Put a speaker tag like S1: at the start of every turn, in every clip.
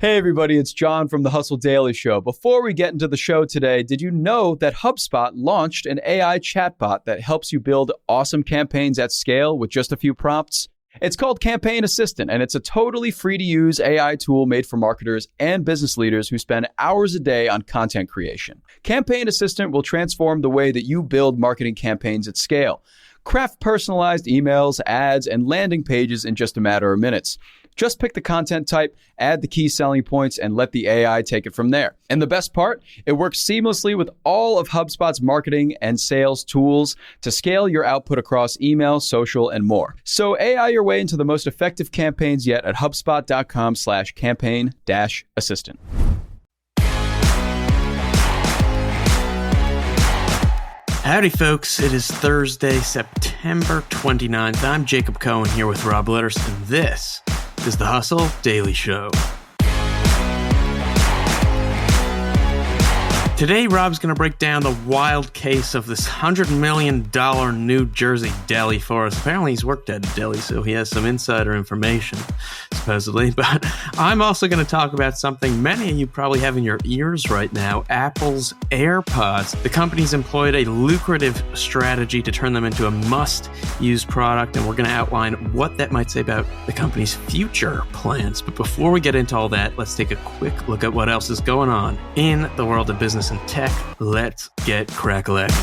S1: Hey everybody, it's John from the Hustle Daily Show. Before we get into the show today, did you know that HubSpot launched an AI chatbot that helps you build awesome campaigns at scale with just a few prompts? It's called Campaign Assistant, and it's a totally free-to-use AI tool made for marketers and business leaders who spend hours a day on content creation. Campaign Assistant will transform the way that you build marketing campaigns at scale. Craft personalized emails, ads, and landing pages in just a matter of minutes. Just pick the content type, add the key selling points, and let the AI take it from there. And the best part, it works seamlessly with all of HubSpot's marketing and sales tools to scale your output across email, social, and more. So AI your way into the most effective campaigns yet at HubSpot.com/campaign-assistant.
S2: Howdy, folks. It is Thursday, September 29th. I'm Jacob Cohen here with Rob Litterst, and this is the Hustle Daily Show. Today, Rob's going to break down the wild case of this $100 million New Jersey deli for us. Apparently, he's worked at a deli, so he has some insider information, supposedly. But I'm also going to talk about something many of you probably have in your ears right now, Apple's AirPods. The company's employed a lucrative strategy to turn them into a must-use product, and we're going to outline what that might say about the company's future plans. But before we get into all that, let's take a quick look at what else is going on in the world of business and tech. Let's get crack-a-lacking.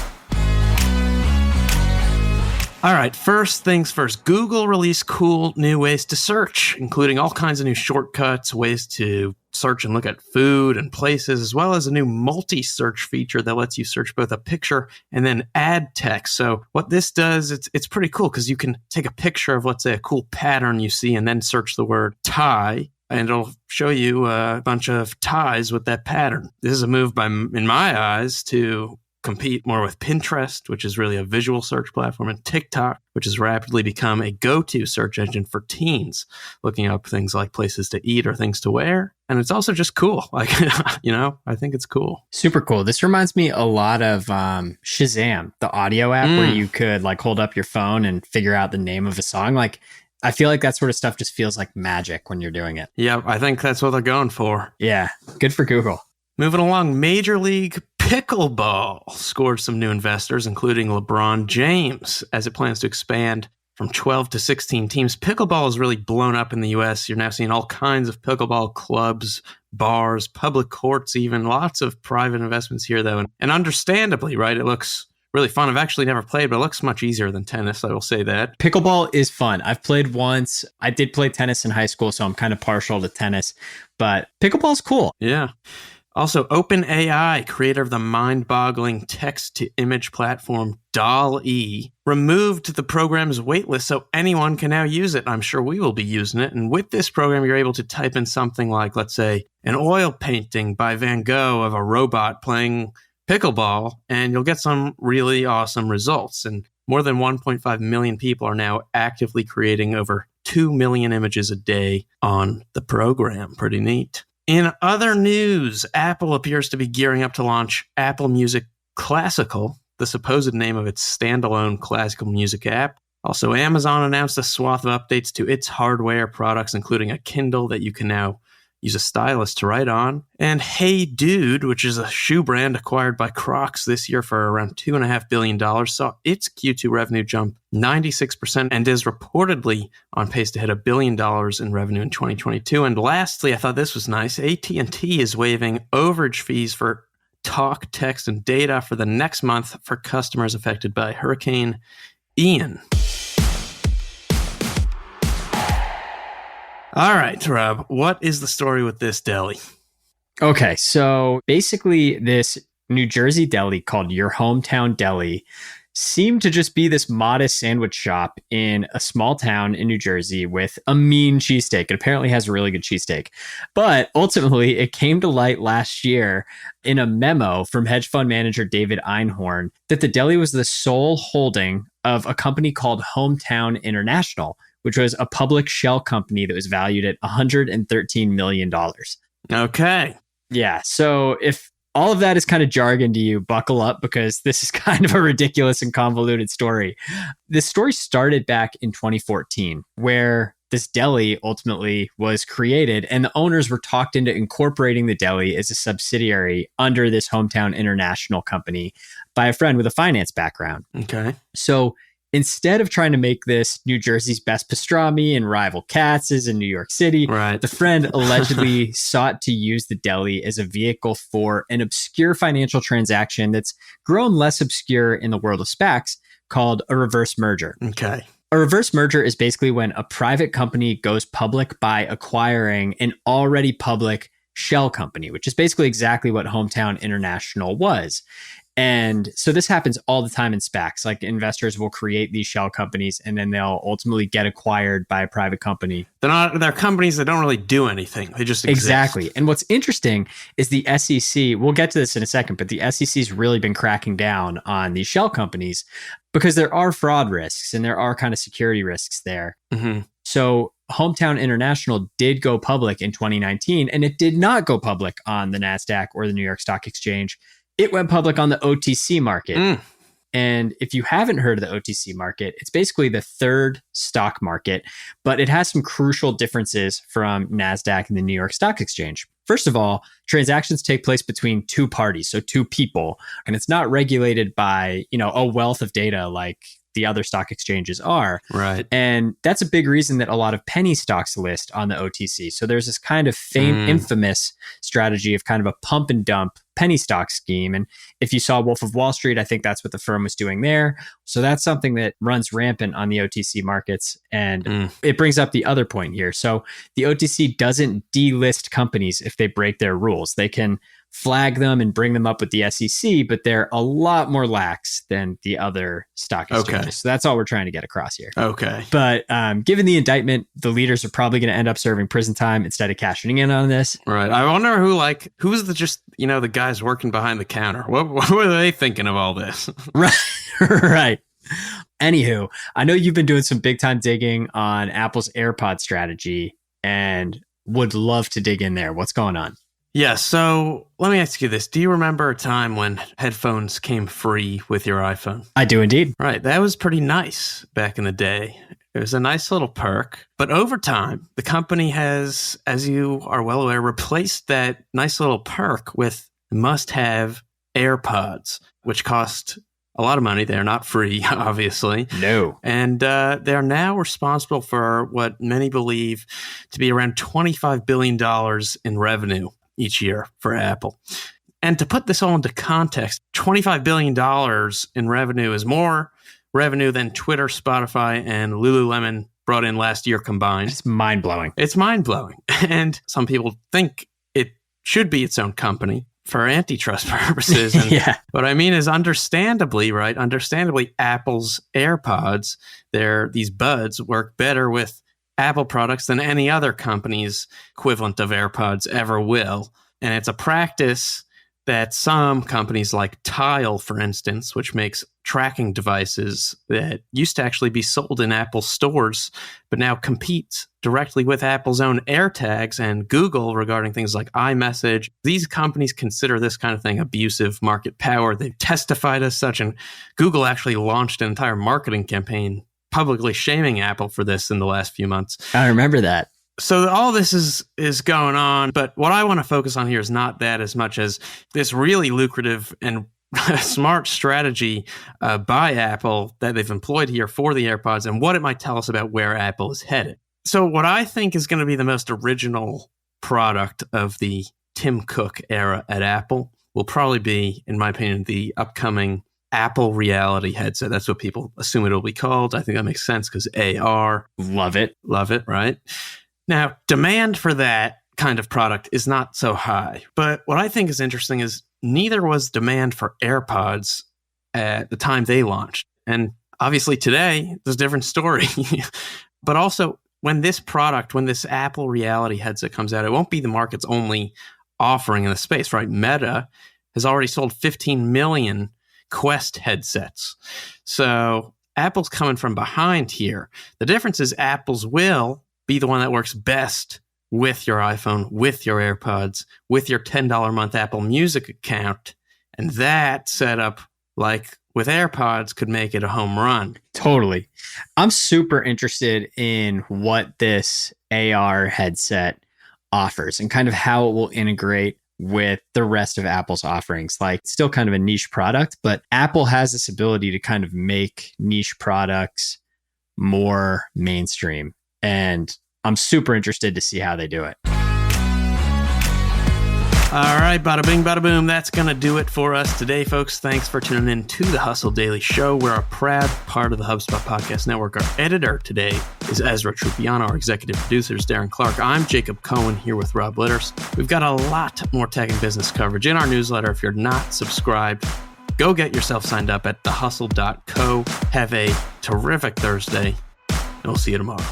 S2: All right, first things first. Google released cool new ways to search, including all kinds of new shortcuts, ways to search and look at food and places, as well as a new multi-search feature that lets you search both a picture and then add text. So what this does, it's pretty cool because you can take a picture of, let's say, a cool pattern you see and then search the word tie, and it'll show you a bunch of ties with that pattern. This is a move in my eyes, to compete more with Pinterest, which is really a visual search platform, and TikTok, which has rapidly become a go-to search engine for teens, looking up things like places to eat or things to wear. And it's also just cool. Like, I think it's cool.
S3: Super cool. This reminds me a lot of Shazam, the audio app where you could like hold up your phone and figure out the name of a song. Like, I feel like that sort of stuff just feels like magic when you're doing it.
S2: Yeah, I think that's what they're going for.
S3: Yeah, good for Google.
S2: Moving along, Major League Pickleball scored some new investors, including LeBron James, as it plans to expand from 12 to 16 teams. Pickleball has really blown up in the U.S. You're now seeing all kinds of pickleball clubs, bars, public courts, even lots of private investments here, though. And understandably, right, it looks really fun. I've actually never played, but it looks much easier than tennis, I will say that.
S3: Pickleball is fun. I've played once. I did play tennis in high school, so I'm kind of partial to tennis, but pickleball's cool.
S2: Yeah. Also, OpenAI, creator of the mind-boggling text-to-image platform DALL-E, removed the program's waitlist so anyone can now use it. I'm sure we will be using it. And with this program, you're able to type in something like, let's say, an oil painting by Van Gogh of a robot playing pickleball, and you'll get some really awesome results. And more than 1.5 million people are now actively creating over 2 million images a day on the program. Pretty neat. In other news, Apple appears to be gearing up to launch Apple Music Classical, the supposed name of its standalone classical music app. Also, Amazon announced a swath of updates to its hardware products, including a Kindle that you can now use a stylus to write on. And Hey Dude, which is a shoe brand acquired by Crocs this year for around $2.5 billion, saw its Q2 revenue jump 96% and is reportedly on pace to hit $1 billion in revenue in 2022. And lastly, I thought this was nice. AT&T is waiving overage fees for talk, text, and data for the next month for customers affected by Hurricane Ian. All right, Rob, what is the story with this deli?
S3: Okay, so basically this New Jersey deli called Your Hometown Deli seemed to just be this modest sandwich shop in a small town in New Jersey with a mean cheesesteak. It apparently has a really good cheesesteak. But ultimately, it came to light last year in a memo from hedge fund manager David Einhorn that the deli was the sole holding of a company called Hometown International, which was a public shell company that was valued at $113 million.
S2: Okay.
S3: Yeah. So if all of that is kind of jargon to you, buckle up, because this is kind of a ridiculous and convoluted story. This story started back in 2014, where this deli ultimately was created, and the owners were talked into incorporating the deli as a subsidiary under this Hometown International company by a friend with a finance background.
S2: Okay.
S3: So instead of trying to make this New Jersey's best pastrami and rival Katz's in New York City,
S2: Right.
S3: the friend allegedly sought to use the deli as a vehicle for an obscure financial transaction that's grown less obscure in the world of SPACs called a reverse merger.
S2: Okay.
S3: A reverse merger is basically when a private company goes public by acquiring an already public shell company, which is basically exactly what Hometown International was. And so this happens all the time in SPACs. Like investors will create these shell companies and then they'll ultimately get acquired by a private company.
S2: They're companies that don't really do anything. They just exist.
S3: Exactly. And what's interesting is the SEC, we'll get to this in a second, but the SEC's really been cracking down on these shell companies because there are fraud risks and there are kind of security risks there.
S2: Mm-hmm.
S3: So Hometown International did go public in 2019, and it did not go public on the NASDAQ or the New York Stock Exchange. It went public on the OTC market. And if you haven't heard of the OTC market, it's basically the third stock market, but it has some crucial differences from NASDAQ and the New York Stock Exchange. First of all, transactions take place between two parties, so two people, and it's not regulated by, a wealth of data like the other stock exchanges are.
S2: Right.
S3: And that's a big reason that a lot of penny stocks list on the OTC. So there's this kind of infamous strategy of kind of a pump and dump penny stock scheme. And if you saw Wolf of Wall Street, I think that's what the firm was doing there. So that's something that runs rampant on the OTC markets. And it brings up the other point here. So the OTC doesn't delist companies if they break their rules. They can flag them and bring them up with the SEC, but they're a lot more lax than the other stock exchanges.
S2: Okay.
S3: So that's all we're trying to get across here.
S2: Okay.
S3: But given the indictment, the leaders are probably going to end up serving prison time instead of cashing in on this.
S2: Right. I wonder who's the guys working behind the counter. What were they thinking of all this?
S3: Right. Right. Anywho, I know you've been doing some big time digging on Apple's AirPod strategy and would love to dig in there. What's going on?
S2: Yeah, so let me ask you this. Do you remember a time when headphones came free with your iPhone?
S3: I do indeed.
S2: Right, that was pretty nice back in the day. It was a nice little perk. But over time, the company has, as you are well aware, replaced that nice little perk with must-have AirPods, which cost a lot of money. They're not free, obviously.
S3: No.
S2: And they're now responsible for what many believe to be around $25 billion in revenue each year for Apple. And to put this all into context, $25 billion in revenue is more revenue than Twitter, Spotify, and Lululemon brought in last year combined.
S3: It's mind-blowing.
S2: It's mind-blowing. And some people think it should be its own company for antitrust purposes. And
S3: yeah.
S2: What I mean is understandably, Apple's AirPods, these buds work better with Apple products than any other company's equivalent of AirPods ever will. And it's a practice that some companies like Tile, for instance, which makes tracking devices that used to actually be sold in Apple stores, but now competes directly with Apple's own AirTags and Google regarding things like iMessage. These companies consider this kind of thing abusive market power. They've testified as such, and Google actually launched an entire marketing campaign publicly shaming Apple for this in the last few months.
S3: I remember that.
S2: So all this is going on, but what I want to focus on here is not that as much as this really lucrative and smart strategy by Apple that they've employed here for the AirPods and what it might tell us about where Apple is headed. So what I think is going to be the most original product of the Tim Cook era at Apple will probably be, in my opinion, the upcoming Apple reality headset. That's what people assume it'll be called. I think that makes sense because AR.
S3: Love it,
S2: right? Now, demand for that kind of product is not so high. But what I think is interesting is neither was demand for AirPods at the time they launched. And obviously today, there's a different story. But also, when this Apple reality headset comes out, it won't be the market's only offering in the space, right? Meta has already sold 15 million Quest headsets. So Apple's coming from behind here. The difference is Apple's will be the one that works best with your iPhone, with your AirPods, with your $10 a month Apple Music account. And that setup, like with AirPods could make it a home run.
S3: Totally. I'm super interested in what this AR headset offers and kind of how it will integrate with the rest of Apple's offerings. Like, it's still kind of a niche product, but Apple has this ability to kind of make niche products more mainstream. And I'm super interested to see how they do it.
S2: All right, bada bing, bada boom. That's going to do it for us today, folks. Thanks for tuning in to the Hustle Daily Show. We're a proud part of the HubSpot Podcast Network. Our editor today is Ezra Trupiano. Our executive producer is Darren Clark. I'm Jacob Cohen here with Rob Litterst. We've got a lot more tech and business coverage in our newsletter. If you're not subscribed, go get yourself signed up at thehustle.co. Have a terrific Thursday, and we'll see you tomorrow.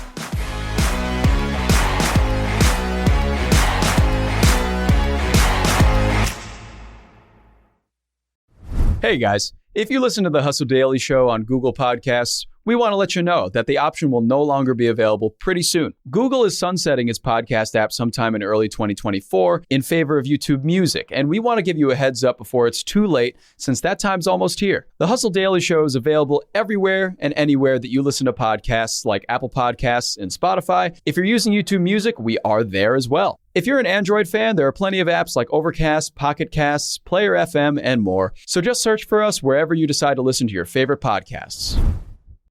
S1: Hey guys, if you listen to the Hustle Daily Show on Google Podcasts, we want to let you know that the option will no longer be available pretty soon. Google is sunsetting its podcast app sometime in early 2024 in favor of YouTube Music, and we want to give you a heads up before it's too late, since that time's almost here. The Hustle Daily Show is available everywhere and anywhere that you listen to podcasts, like Apple Podcasts and Spotify. If you're using YouTube Music, we are there as well. If you're an Android fan, there are plenty of apps like Overcast, Pocket Casts, Player FM, and more. So just search for us wherever you decide to listen to your favorite podcasts.